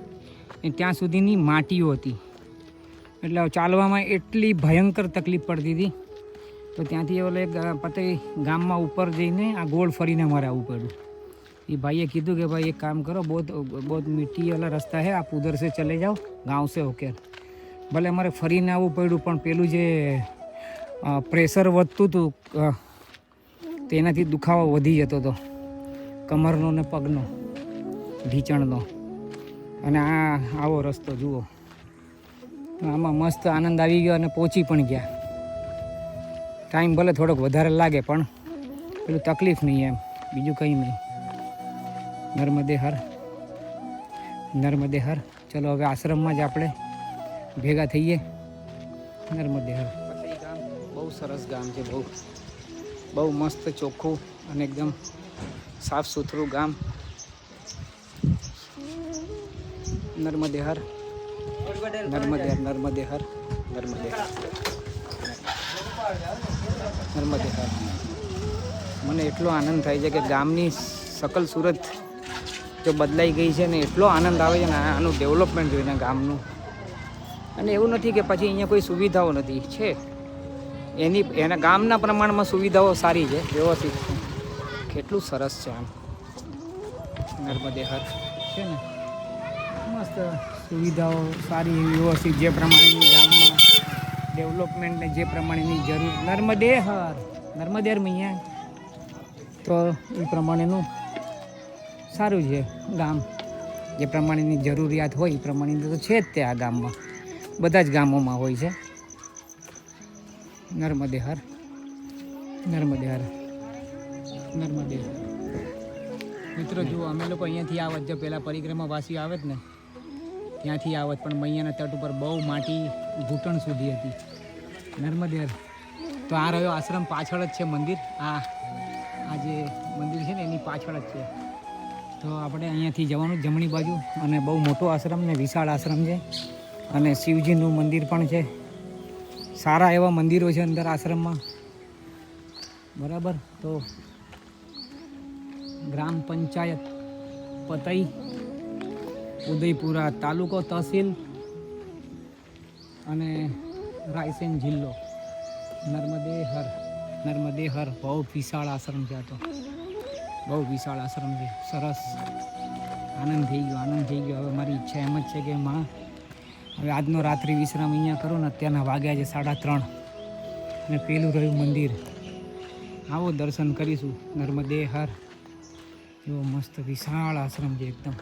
એ ત્યાં સુધીની માટીઓ હતી. એટલે ચાલવામાં એટલી ભયંકર તકલીફ પડતી હતી. તો ત્યાંથી ઓલે પતઈ ગામમાં ઉપર જઈને આ ગોળ ફરીને અમારે આવવું પડ્યું. એ ભાઈએ કીધું કે ભાઈ એક કામ કરો, बहुत મીઠી वाला रस्ता है, आप उधर से चले जाओ, गांव से होकर. ભલે અમારે ફરીને આવવું પડ્યું, પણ પેલું જે પ્રેશર વધતું હતું તેનાથી દુખાવો વધી જતો હતો, કમરનો ને પગનો, ઢીંચણનો. અને આ આવો રસ્તો જુઓ, આમાં મસ્ત આનંદ આવી ગયો અને પહોંચી પણ ગયા. ટાઈમ ભલે થોડોક વધારે લાગે પણ પેલું તકલીફ નહીં એમ, બીજું કંઈ નહીં. નર્મદે હર, નર્મદે હર. ચલો હવે આશ્રમમાં જ આપણે ભેગા થઈએ. નર્મદે હર. ગામ બહુ સરસ ગામ છે, બહુ મસ્ત ચોખ્ખું અને એકદમ સાફ સુથરું ગામ. નર્મદે હર, નર્મદે હર, નર્મદે હર, નર્મદે હર, નર્મદે હર. મને એટલો આનંદ થાય છે કે ગામની સકલ સુરત જો બદલાઈ ગઈ છે ને, એટલો આનંદ આવે છે ને આનું ડેવલપમેન્ટ જોઈને ગામનું. અને એવું નથી કે પછી અહીંયા કોઈ સુવિધાઓ નથી, છે એના ગામના પ્રમાણમાં સુવિધાઓ સારી છે, વ્યવસ્થિત છે. કેટલું સરસ છે આમ નર્મદે હર છે ને, મસ્ત સુવિધાઓ સારી વ્યવસ્થિત, જે પ્રમાણેની ગામમાં ડેવલપમેન્ટને જે પ્રમાણેની જરૂર. નર્મદે હર, નર્મદે હર મૈયા. તો એ પ્રમાણેનું સારું છે ગામ, જે પ્રમાણેની જરૂરિયાત હોય એ પ્રમાણેની તો છે જ તે આ ગામમાં, બધા જ ગામોમાં હોય છે. નર્મદે હર, નર્મદે હર, નર્મદે હર. મિત્રો જુઓ, અમે લોકો અહીંયાથી આવત, જો પહેલાં પરિક્રમાવાસીઓ આવે જ ને ત્યાંથી આવત, પણ મૈયાના તટ ઉપર બહુ માટી ઘૂંટણ સુધી હતી. નર્મદે હર. તો આ રહ્યો આશ્રમ, પાછળ જ છે મંદિર. આ જે મંદિર છે ને એની પાછળ જ છે. તો આપણે અહીંયાથી જવાનું જમણી બાજુ, અને બહુ મોટો આશ્રમ ને વિશાળ આશ્રમ છે. અને શિવજીનું મંદિર પણ છે. સારા એવા મંદિરો છે અંદર આશ્રમમાં, બરાબર. તો ગ્રામ પંચાયત પતઈ, ઉદયપુરા તાલુકો, તહસીલ અને રાયસેન જિલ્લો. નર્મદે હર, નર્મદે હર. બહુ વિશાળ આશ્રમ છે આ તો, બહુ વિશાળ આશ્રમ છે. સરસ, આનંદ થઈ ગયો, આનંદ થઈ ગયો. હવે મારી ઈચ્છા એમ જ છે કે માં હવે આજનો રાત્રિ વિશ્રામ અહીંયા કરું ને. અત્યારના વાગ્યા છે 3:30 અને પેલું રહ્યું મંદિર. આવો દર્શન કરીશું. નર્મદે હર. એવો મસ્ત વિશાળ આશ્રમ છે એકદમ,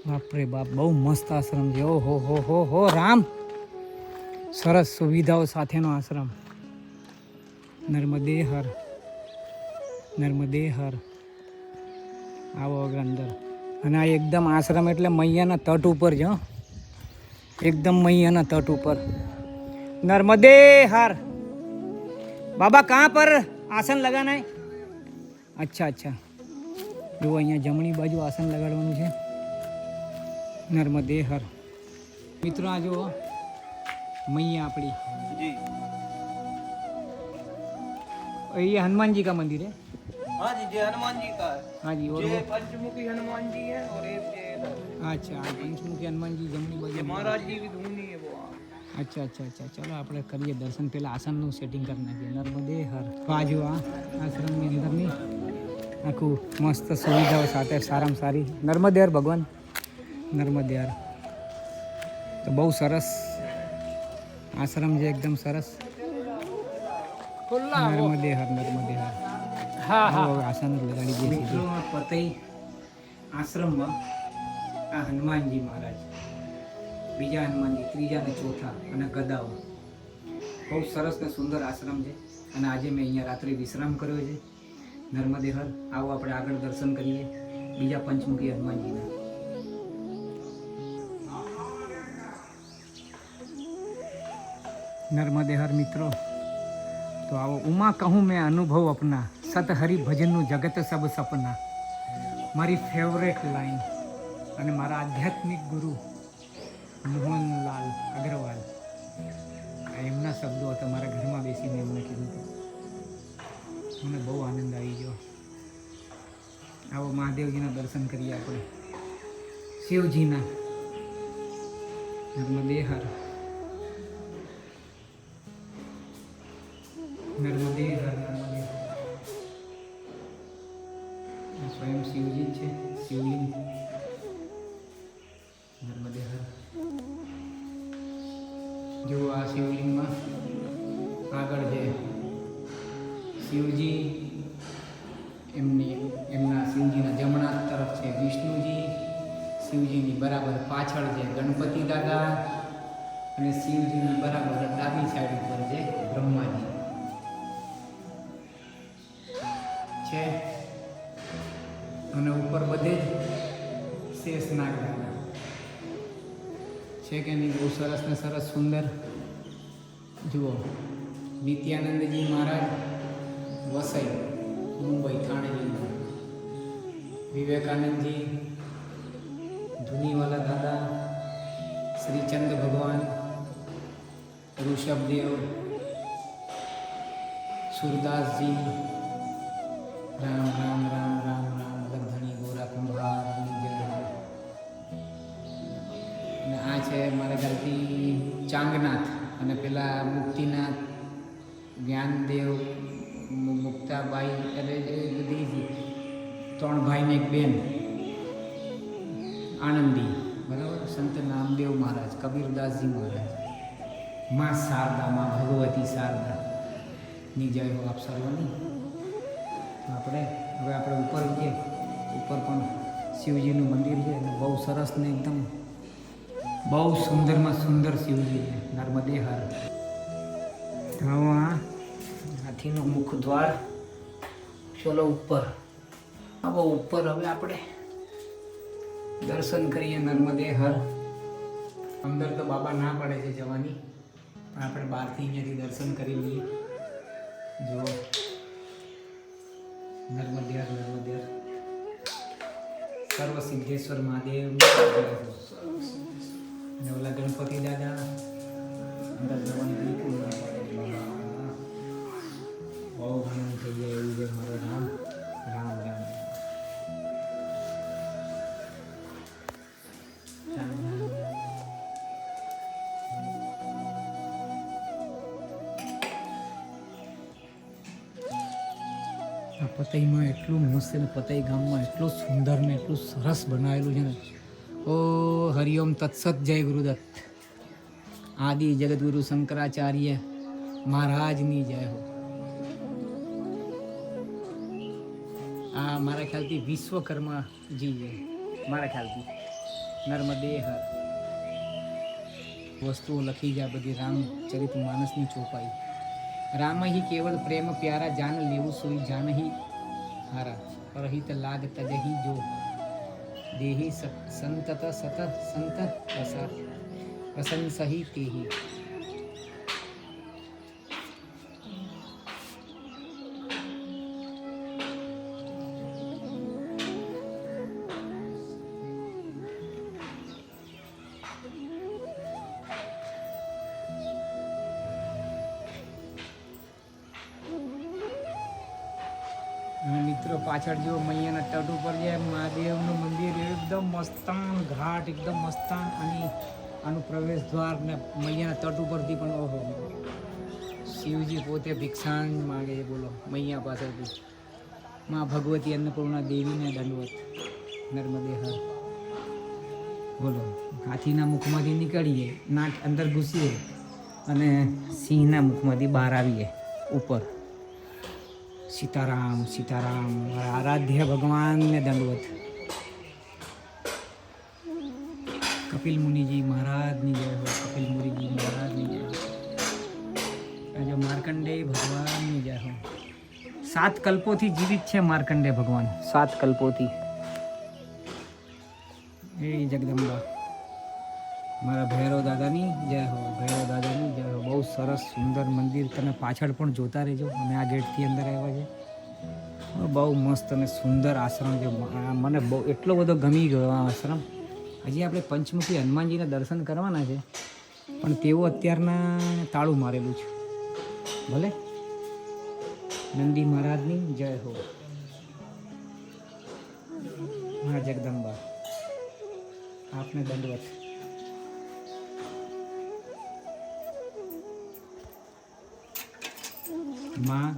બાપરે બાપ, બહુ મસ્ત આશ્રમ છે. ઓહો હો રામ, સરસ સુવિધાઓ સાથેનો આશ્રમ. નર્મદે હર, નર્મદે હર. આવો હવે અંદર. અને આ એકદમ આશ્રમ એટલે મૈયાના તટ ઉપર છે, એકદમ મૈયાના તટ ઉપર. નર્મદે હર. બાબા કહાં પર આસન લગાના હૈ? અચ્છા અચ્છા. જો અહીંયા જમણી બાજુ આસન લગાડવાનું છે. નર્મદે હર. મિત્રો આ જો મૈયા આપણી, ये हनुमान जी का मंदिर है। हाँ जी, जय हनुमान जी का है। हाँ जी, और ये पंचमुखी हनुमान जी है और एक ये अच्छा, पंचमुखी हनुमान जी जमनी बाजू महाराज जी की धुनी है वो। अच्छा अच्छा अच्छा. चलो આપણે કરીએ દર્શન. પહેલાં આસનનું સેટિંગ કરી નાખીએ. નર્મદે હર. બાજુ આ આશ્રમની અંદરની આખું મસ્ત સુવિધાઓ સાથે સારામાં સારી. નર્મદે હર ભગવાન, નર્મદે હર. તો બહુ સરસ આશ્રમ છે, એકદમ સરસ. નર્મદે હર, નર્મદે હર. હા હા. હવે આસન લગાડી દઈએ. મિત્રો પતઈ આશ્રમમાં આ હનુમાનજી મહારાજ, બીજા હનુમાનજી, ત્રીજા ને ચોથા, અને ગદાઓ. બહુ સરસ ને સુંદર આશ્રમ છે. અને આજે મેં અહીંયા રાત્રે વિશ્રામ કર્યો છે. નર્મદે હર. આવો આપણે આગળ દર્શન કરીએ બીજા પંચમુખી હનુમાનજીના. નર્મદે હર મિત્રો. તો આવો. ઉમા કહું મેં અનુભવ અપના, સત હરિ ભજનનું જગત સબ સપના. મારી ફેવરેટ લાઈન. અને મારા આધ્યાત્મિક ગુરુ મોહનલાલ અગ્રવાલ, એમના શબ્દો હતા. મારા ઘરમાં બેસીને એમને કીધું હતું. મને બહુ આનંદ આવી ગયો. આવો મહાદેવજીના દર્શન કરીએ આપણે, શિવજીના. નર્મદે હર, નર્મદે હર, નર્મદે હર. સ્વયં શિવજી છે, શિવલિંગ. નર્મદે હર. જો આ શિવલિંગમાં આગળ છે શિવજી, એમના શિવજીના જમણા તરફ છે વિષ્ણુજી, શિવજીની બરાબર પાછળ છે ગણપતિ દાદા અને શિવજીની બરાબર ડાબી સાઈડ ઉપર છે બ્રહ્માજી છે અને ઉપર બધે જ શેષનાગ દાદા છે કે નહીં? બહુ સરસ ને સરસ સુંદર. જુઓ નિત્યાનંદજી મહારાજ વસઈ મુંબઈ થાણે જિલ્લો, વિવેકાનંદજી, ધુનીવાલા દાદા, શ્રીચંદ ભગવાન, ઋષભદેવ, સુરદાસજી, રામ રામ રામ રામ રામ લગધણી ગોરા કુંભારની જય. અને આ છે મારા ખ્યાલથી ચાંગનાથ અને પેલા મુક્તિનાથ, જ્ઞાનદેવ, મુક્તાબાઈ, એટલે એ બધી ત્રણ ભાઈને એક બેન આનંદી, બરાબર. સંત નામદેવ મહારાજ, કબીરદાસજી મહારાજ, માં શારદા, માં ભગવતી શારદા ની જય હો આપ સર્વની. આપણે ઉપર જઈએ. ઉપર પણ શિવજીનું મંદિર છે અને બહુ સરસ ને એકદમ બહુ સુંદરમાં સુંદર શિવજી છે, નર્મદે હર. હવે આ હાથીનો મુખ દ્વાર. ચલો ઉપર. હવે ઉપર હવે આપણે દર્શન કરીએ નર્મદે હર. અંદર તો બાબા ના પડે છે જવાની, પણ આપણે બહારથી અહીંયાથી દર્શન કરી લઈએ. જો નર્મદે હર, નર્મદે હર. સર્વ સિદ્ધેશ્વર મહાદેવ અને ઓલા ગણપતિ દાદા. અંદર જવાની બિલકુલ ના પડે. બહુ આનંદ થઈ જાય એવું છે. મારું નામ રામ રામ. આ પતઈમાં એટલું મસ્ત ને પતઈ ગામમાં એટલું સુંદર ને એટલું સરસ બનાવેલું છે ને. ઓ હરિઓમ તત્સત. જય ગુરુદત્ત. આદિ જગતગુરુ શંકરાચાર્ય મહારાજની જય હો. આ મારા ખ્યાલથી વિશ્વકર્માજી છે, મારા ખ્યાલથી. નર્મદે હર. વસ્તુઓ લખી જાય બધી રામચરિત માનસની ચોપાઈ. રામ હિ કેવલ પ્રેમ પ્યારા, જાન લેવું સોઈ જાન હિ હારા, પરહિત લાગ તજહી જો, દેહી સંતત સત સંત પ્રશંસહી તેહી. અને મિત્રો પાછળ જો મૈયાના તટ ઉપર જે મહાદેવનું મંદિર એકદમ મસ્તાન ઘાટ, એકદમ મસ્તાન. અને આનું પ્રવેશ દ્વાર ને મૈયાના તટ ઉપરથી પણ ઓહો, શિવજી પોતે ભિક્ષાન માગે છે. બોલો, મૈયા પાસેથી. માં ભગવતી અન્નપૂર્ણા દેવીને દંડવત. નર્મદે હર. બોલો, હાથીના મુખમાંથી નીકળીએ, નાક અંદર ઘૂસીએ અને સિંહના મુખમાંથી બહાર આવીએ ઉપર. સીતારામ સીતારામ. આરાધ્ય ભગવાનને દંડવત. કપિલ મુનિજી મહારાજની જય હો. કપિલ મુનિજી મહારાજની જય હો. જો માર્કંડેય ભગવાનની જય હો. 7 કલ્પોથી જીવિત છે માર્કંડેય ભગવાન. 7 કલ્પોથી. એ જગદંબા. મારા ભૈરવ દાદાની જય હો. ભૈરવ દાદાની જય હો. બહુ સરસ સુંદર મંદિર. તમે પાછળ પણ જોતા રહેજો. અમે આ ગેટથી અંદર આવ્યા છે. બહુ મસ્ત અને સુંદર આશ્રમ છે. મને બહુ એટલો બધો ગમી ગયો આ આશ્રમ. હજી આપણે પંચમુખી હનુમાનજીના દર્શન કરવાના છે, પણ તેઓ અત્યારના તાળું મારેલું છે. ભલે. નંદી મહારાજની જય હો. હા જગદંબા, આપને દંડવત. માં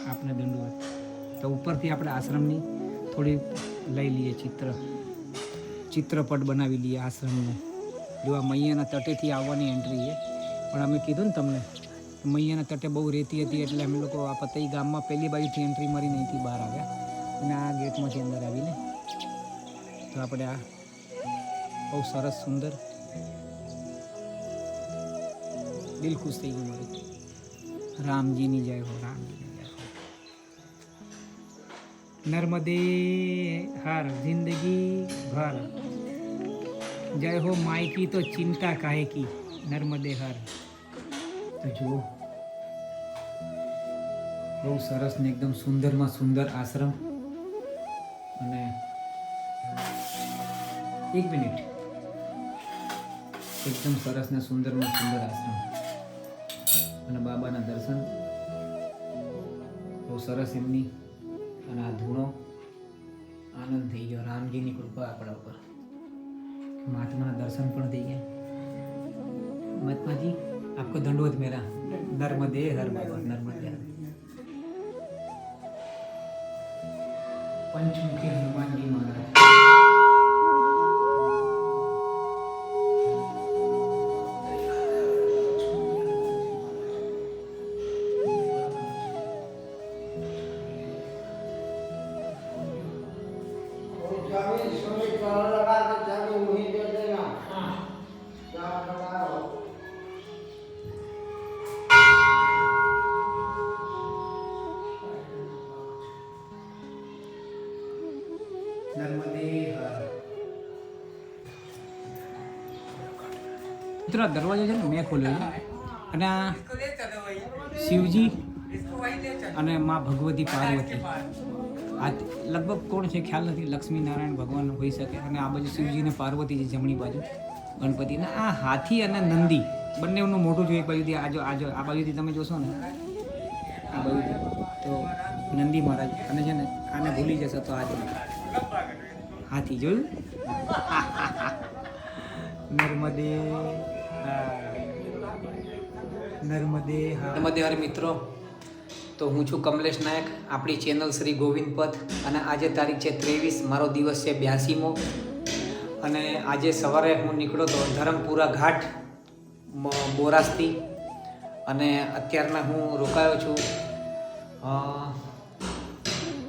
આપને દંડવત. તો ઉપરથી આપણે આશ્રમની થોડી લઈ લઈએ ચિત્રપટ બનાવી લઈએ આશ્રમનું. જો આ મૈયાના તટેથી આવવાની એન્ટ્રી છે, પણ અમે કીધું ને તમને મૈયાના તટે બહુ રેતી હતી, એટલે અમે લોકો આ પતઈ ગામમાં પહેલી બાજુથી એન્ટ્રી મારીને અહીંથી બહાર આવ્યા અને આ ગેટમાંથી અંદર આવીને તો આપણે આ બહુ સરસ સુંદર, દિલ ખુશ થઈ ગયું મારું. રામજીની જય હો, રામજીની જય હો. નર્મદે હર જિંદગી ભર, જય હો માયકી તો ચિંતા કાહે કી, નર્મદે હર. તો જુઓ બહુ સરસ ને એકદમ સુંદરમાં સુંદર આશ્રમ. અને એક મિનિટ, એકદમ સરસ ને સુંદરમાં સુંદર આશ્રમ અને બાબાના દર્શન બહુ સરસ એમની. અને આ ધૂણો આનંદ થઈ ગયો. રામજીની કૃપા આપણા ઉપર, મહાત્માના દર્શન પણ થઈ ગયા. મહાત્માજી આપકો દંડવત મેરા, નર્મદે હર બાબા, નર્મદે હર. પંચમુખી હનુમાનજી મહારાજ. નર્મદે હર. મિત્રો આ દરવાજો છે ને મેં ખોલ્યો છે અને આ શિવજી અને મા ભગવતી પાર્વતી, આ લગભગ કોણ છે ખ્યાલ નથી, લક્ષ્મી નારાયણ ભગવાન હોઈ શકે. અને આ બાજુ શિવજી અને પાર્વતી છે, જમણી બાજુ ગણપતિ. અને આ હાથી અને નંદી બંનેનું મોઢું જો એક બાજુથી આ બાજુથી તમે જોશો ને, આ બાજુથી તો નંદી મહારાજ. અને છે ને આને ભૂલી જશો તો હાથી જોયું. નર્મદે નર્મદે નર્મદે હર. મિત્રો તો હું છું કમલેશ નાયક, આપણી ચેનલ શ્રી ગોવિંદ પથ. અને આજે તારીખ છે 23, મારો દિવસ છે 82મો. અને આજે સવારે હું નીકળ્યો તો ધરમપુરા ઘાટ બોરાસથી. અને અત્યારના હું રોકાયો છું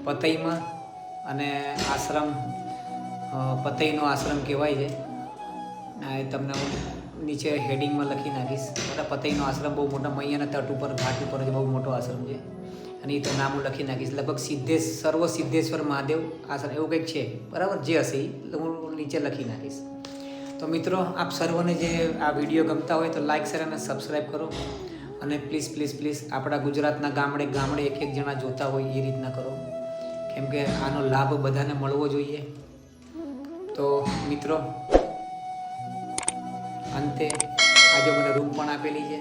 પતઈમાં. અને આશ્રમ પતઈનો આશ્રમ કહેવાય છે. એ તમને હું નીચે હેડિંગમાં લખી નાખીશ. બરાબર, પતઈનો આશ્રમ બહુ મોટા મૈયાના તટ ઉપર, ઘાટ ઉપર છે, બહુ મોટો આશ્રમ છે. અને એ તો નામ હું લખી નાખીશ. લગભગ સર્વ સિદ્ધેશ્વર મહાદેવ આશ્રમ એવું કંઈક છે, બરાબર. જે હશે એ હું નીચે લખી નાખીશ. તો મિત્રો, આપ સર્વને જે આ વિડીયો ગમતા હોય તો લાઇક, શેર અને સબસ્ક્રાઈબ કરો. અને પ્લીઝ પ્લીઝ પ્લીઝ આપણા ગુજરાતના ગામડે ગામડે એક જણા જોતા હોય એ રીતના કરો, કેમ કે આનો લાભ બધાને મળવો જોઈએ. તો મિત્રો, અંતે આજે મને રૂમ પણ આપેલી છે.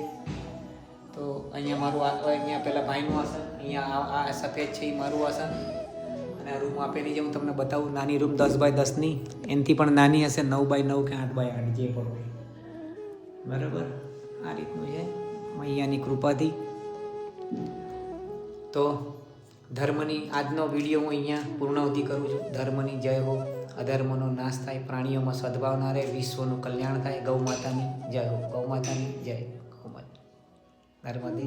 તો અહીંયા મારું અહીંયા પહેલાં ભાઈનું આસન, અહીંયા આ સફેદ છે એ મારું આસન. અને આ રૂમ આપેલી છે, હું તમને બતાવું. નાની રૂમ 10x10ની, એનાથી પણ નાની હશે 9x9 કે 8x8 જે પણ હોય. બરાબર, આ રીતનું છે મૈયાની કૃપાથી. તો ધર્મની આજનો વિડીયો હું અહીંયા પૂર્ણાવતિ કરું છું. ધર્મની જય હો, અધર્મનો નાશ થાય, પ્રાણીઓમાં સદભાવના રહે, વિશ્વનું કલ્યાણ થાય. ગૌ માતાની જય હો, ગૌ માતાની જય, ગૌ માતા. નર્મદે.